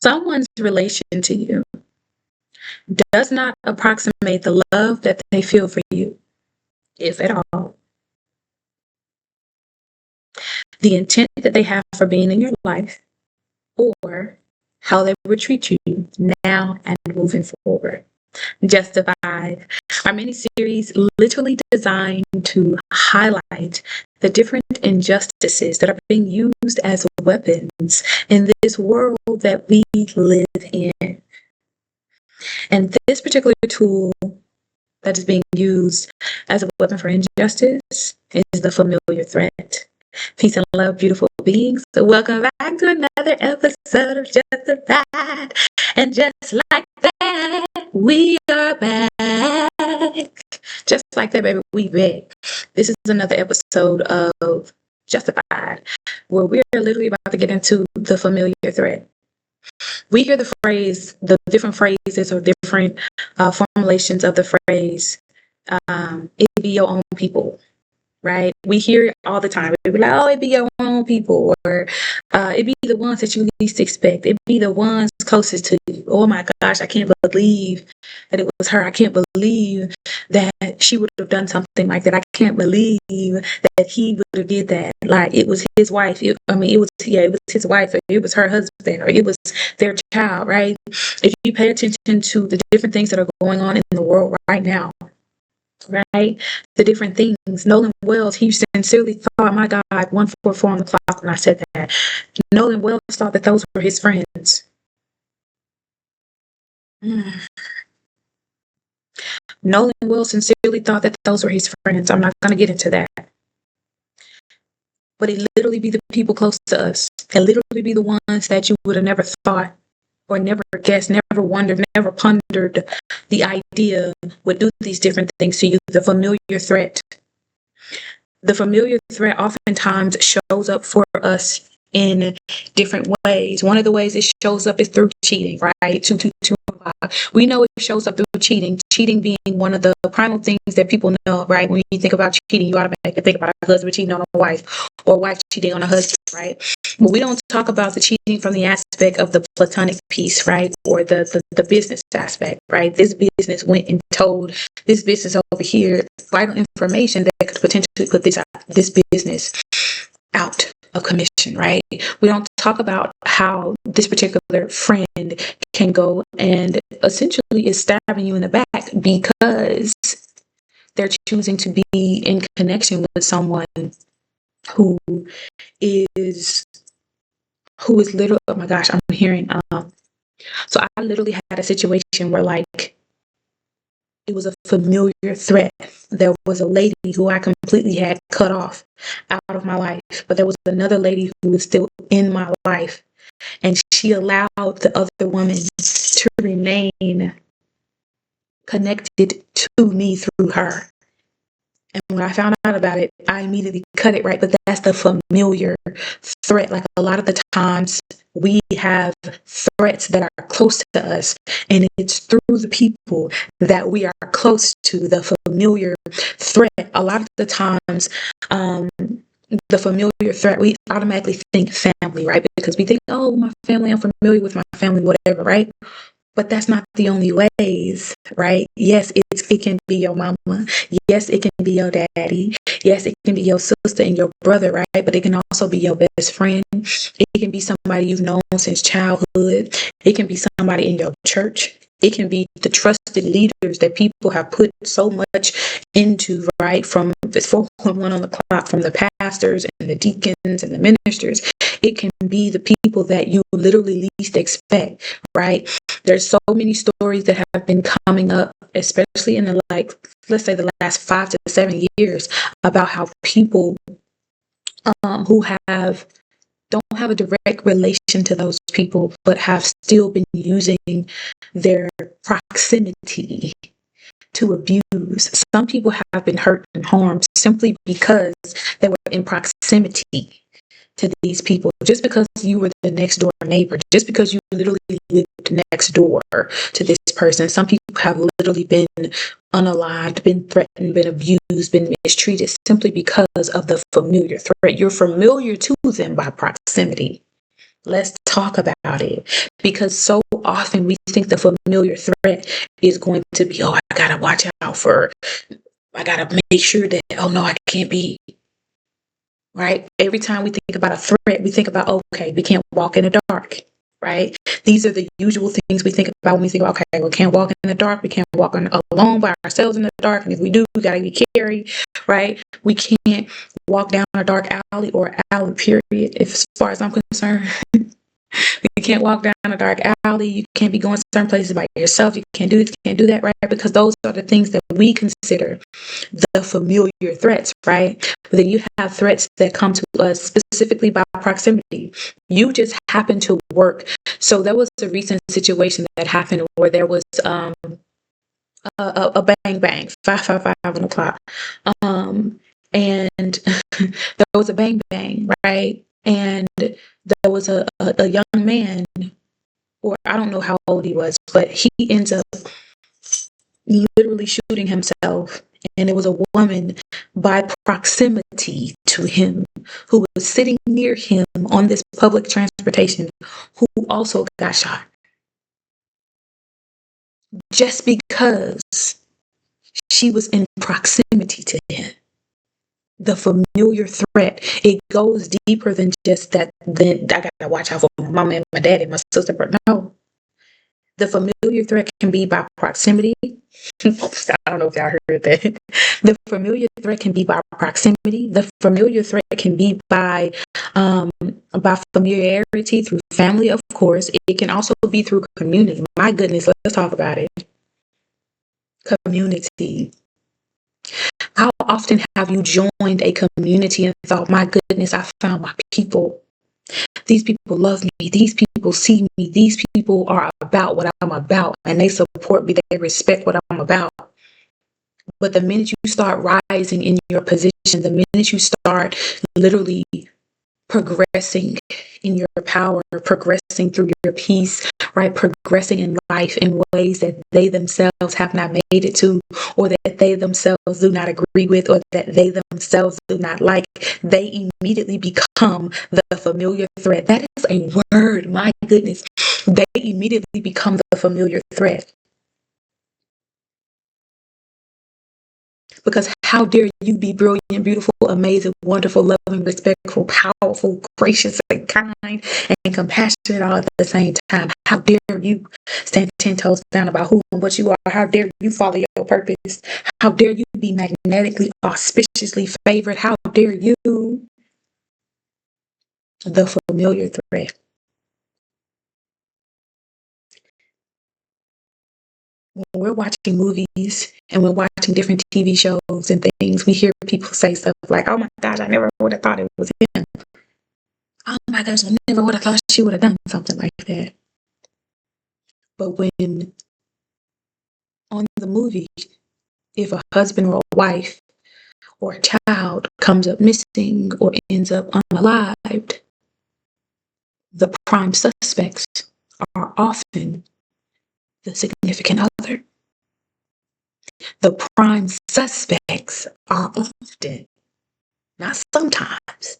Someone's relation to you does not approximate the love that they feel for you, if at all. The intent that they have for being in your life, or how they would treat you now and moving forward. Justified. Our mini-series literally designed to highlight the different injustices that are being used as weapons in this world that we live in. And this particular tool that is being used as a weapon for injustice is the familiar threat. Peace and love, beautiful beings. So welcome back to another episode of Justified. And just like that, we are back. Just like that, baby, we back. This is another episode of Justified, where we're literally about to get into the familiar threat. We hear the different phrases or different formulations of the phrase, it be your own people, right? We hear it all the time. It be like, oh, it be your own people, or it be the ones that you least expect. It be the ones closest to you. Oh my gosh, I can't believe that it was her. I can't believe that she would have done something like that. I can't believe that he would have did that. Like it was his wife. It was his wife, or it was her husband, or it was their child, right? If you pay attention to the different things that are going on in the world right now, right? The different things. Nolan Wells, he sincerely thought, my God, 144 on the clock when I said that. Nolan Wells thought that those were his friends. Nolan Wells sincerely thought that those were his friends. I'm not going to get into that. But it literally be the people close to us. It literally be the ones that you would have never thought or never guessed, never wondered, never pondered the idea would do these different things to you. The familiar threat. The familiar threat oftentimes shows up for us in different ways. One of the ways it shows up is through cheating, right? 22215. We know it shows up through cheating. Cheating being one of the primal things that people know, right? When you think about cheating, you automatically think about a husband cheating on a wife, or a wife cheating on a husband, right? But we don't talk about the cheating from the aspect of the platonic piece, right? Or the business aspect, right? This business went and told this business over here vital information that could potentially put this business out of commission, right? We don't talk about how this particular friend can go and essentially is stabbing you in the back because they're choosing to be in connection with someone who is literally, oh my gosh, I'm hearing, so I literally had a situation where like, it was a familiar threat. There was a lady who I completely had cut off out of my life, but there was another lady who was still in my life, and she allowed the other woman to remain connected to me through her. And when I found out about it, I immediately cut it, right? But that's the familiar threat. Like a lot of the times we have threats that are close to us, and it's through the people that we are close to, the familiar threat. A lot of the times, the familiar threat, we automatically think family, right? Because we think, oh, my family, I'm familiar with my family, whatever, right? But that's not the only ways, right? Yes, it can be your mama. Yes, it can be your daddy. Yes, it can be your sister and your brother, right? But it can also be your best friend. It can be somebody you've known since childhood. It can be somebody in your church. It can be the trusted leaders that people have put so much into, right? From this 411 on the clock, from the pastors and the deacons and the ministers. It can be the people that you literally least expect, right? There's so many stories that have been coming up, especially in the, like, let's say the last 5 to 7 years, about how people who don't have a direct relation to those people, but have still been using their proximity to abuse. Some people have been hurt and harmed simply because they were in proximity to these people. Just because you were the next door neighbor, just because you literally lived next door to this person. Some people have literally been unalived, been threatened, been abused, been mistreated simply because of the familiar threat. You're familiar to them by proximity. Let's talk about it, because so often we think the familiar threat is going to be, oh, I gotta watch out for, I gotta make sure that, oh no, I can't be, right? Every time we think about a threat, we think about, okay, we can't walk in the dark, right? These are the usual things we think about when we think about, okay, we can't walk in the dark, we can't walk alone by ourselves in the dark, and if we do, we gotta be carried, right? We can't walk down a dark alley or alley, period, as far as I'm concerned. You can't walk down a dark alley. You can't be going certain places by yourself. You can't do this, you can't do that, right? Because those are the things that we consider the familiar threats, right? But then you have threats that come to us specifically by proximity. You just happen to work. So there was a recent situation that happened where there was a bang bang, 555 on the clock. And there was a bang bang, right? And there was a young man, or I don't know how old he was, but he ends up literally shooting himself. And it was a woman by proximity to him who was sitting near him on this public transportation who also got shot. Just because she was in proximity to him. The familiar threat, it goes deeper than just that. Then I gotta watch out for my mom and my dad and my sister. But no, the familiar threat can be by proximity. I don't know if y'all heard that. The familiar threat can be by proximity. The familiar threat can be by familiarity through family, of course. It can also be through community. My goodness, let's talk about it. Community. How often have you joined a community and thought, my goodness, I found my people. These people love me. These people see me. These people are about what I'm about, and they support me. They respect what I'm about. But the minute you start rising in your position, the minute you start literally progressing in your power, progressing through your peace, right? Progressing in life in ways that they themselves have not made it to, or that they themselves do not agree with, or that they themselves do not like, they immediately become the familiar threat. That is a word, my goodness. They immediately become the familiar threat. Because how dare you be brilliant, beautiful, amazing, wonderful, loving, respectful, powerful, gracious, and kind, and compassionate all at the same time? How dare you stand 10 toes down about who and what you are? How dare you follow your purpose? How dare you be magnetically, auspiciously favored? How dare you? The familiar threat. When we're watching movies and we're watching different TV shows and things, we hear people say stuff like, oh my gosh, I never would have thought it was him. Oh my gosh, I never would have thought she would have done something like that. But when on the movie, if a husband or a wife or a child comes up missing or ends up unalived, the prime suspects are often the significant other. The prime suspects are often, not sometimes,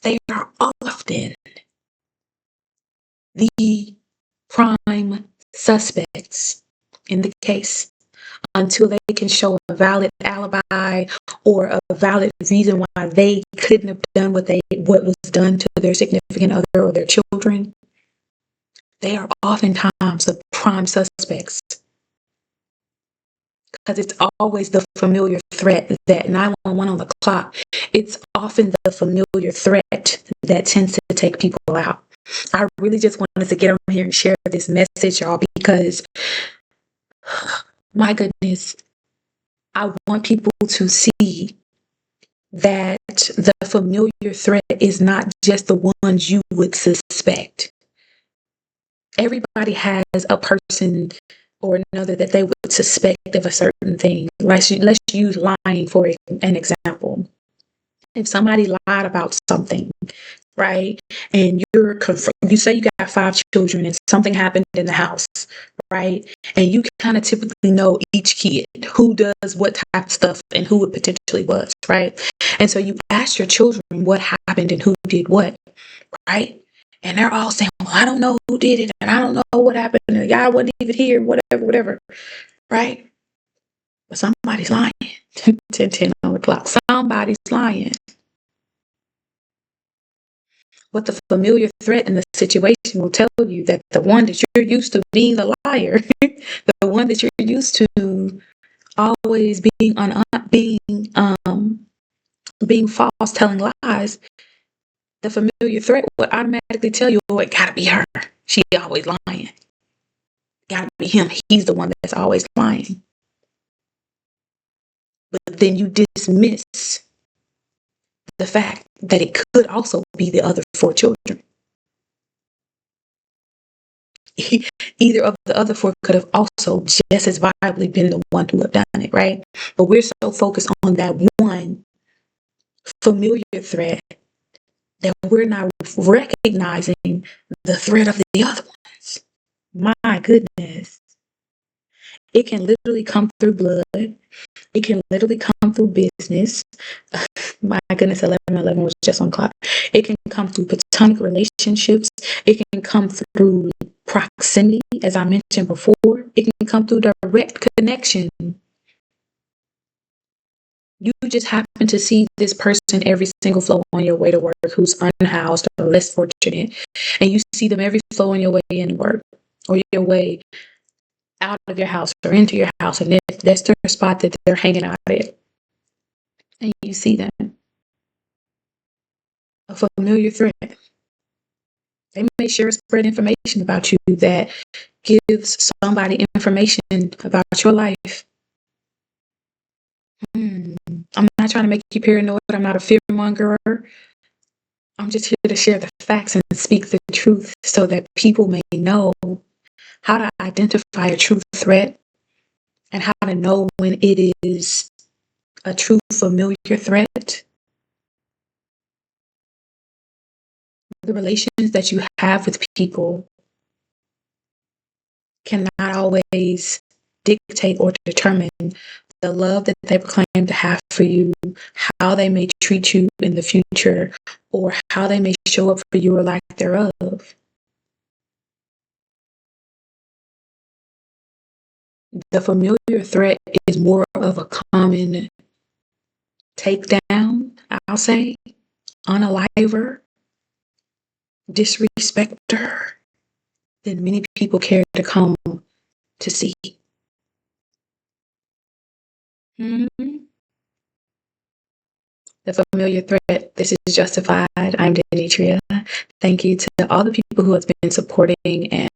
they are often the prime suspects in the case until they can show a valid alibi or a valid reason why they couldn't have done what was done to their significant other or their children. They are oftentimes the prime suspects. Because it's always the familiar threat that 911 on the clock. It's often the familiar threat that tends to take people out. I really just wanted to get on here and share this message, y'all, because my goodness, I want people to see that the familiar threat is not just the ones you would suspect. Everybody has a person or another that they would suspect of a certain thing. Let's use lying for an example. If somebody lied about something, right, and you say you got 5 children and something happened in the house, right, and you kind of typically know each kid who does what type of stuff and who it potentially was, right, and so you ask your children what happened and who did what, right, And they're all saying, well, I don't know who did it, and I don't know what happened, and the guy wasn't even here, whatever, right? But somebody's lying. 10 on the clock. Somebody's lying. What the familiar threat in the situation will tell you that the one that you're used to being the liar, the one that you're used to always being false, telling lies, the familiar threat would automatically tell you, oh, it gotta be her. She always lying. Gotta be him. He's the one that's always lying. But then you dismiss the fact that it could also be the other 4 children. Either of the other 4 could have also just as viably been the one who have done it, right? But we're so focused on that one familiar threat that we're not recognizing the threat of the other ones. My goodness. It can literally come through blood. It can literally come through business. My goodness, 11:11 was just on clock. It can come through platonic relationships. It can come through proximity, as I mentioned before. It can come through direct connection. You just happen to see this person every single flow on your way to work who's unhoused or less fortunate, and you see them every flow on your way in work or your way out of your house or into your house, and that's their spot that they're hanging out at. And you see them. A familiar threat. They may share or spread information about you that gives somebody information about your life. I'm not trying to make you paranoid. I'm not a fear mongerer. I'm just here to share the facts and speak the truth so that people may know how to identify a true threat and how to know when it is a true familiar threat. The relations that you have with people cannot always dictate or determine the love that they proclaim to have for you, how they may treat you in the future, or how they may show up for you or lack thereof. The familiar threat is more of a common takedown, I'll say, unaliver, disrespecter than many people care to come to see. Mm-hmm. The familiar threat. This is Justified. I'm Denitria. Thank you to all the people who have been supporting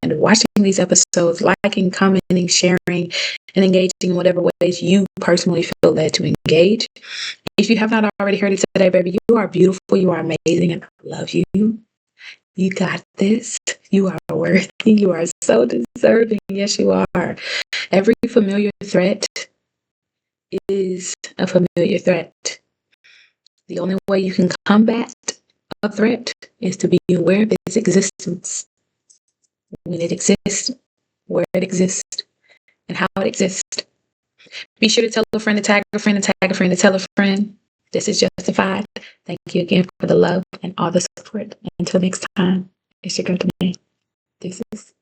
and watching these episodes, liking, commenting, sharing, and engaging in whatever ways you personally feel led to engage. If you have not already heard it today, baby, you are beautiful, you are amazing, and I love you. You got this. You are worthy. You are so deserving. Yes, you are. Every familiar threat is a familiar threat. The only way you can combat a threat is to be aware of its existence, when it exists, where it exists, and how it exists. Be sure to tell a friend to tag a friend and tag a friend to tell a friend. This is Justified. Thank you again for the love and all the support. Until next time, it's your girl Danae. Deuces.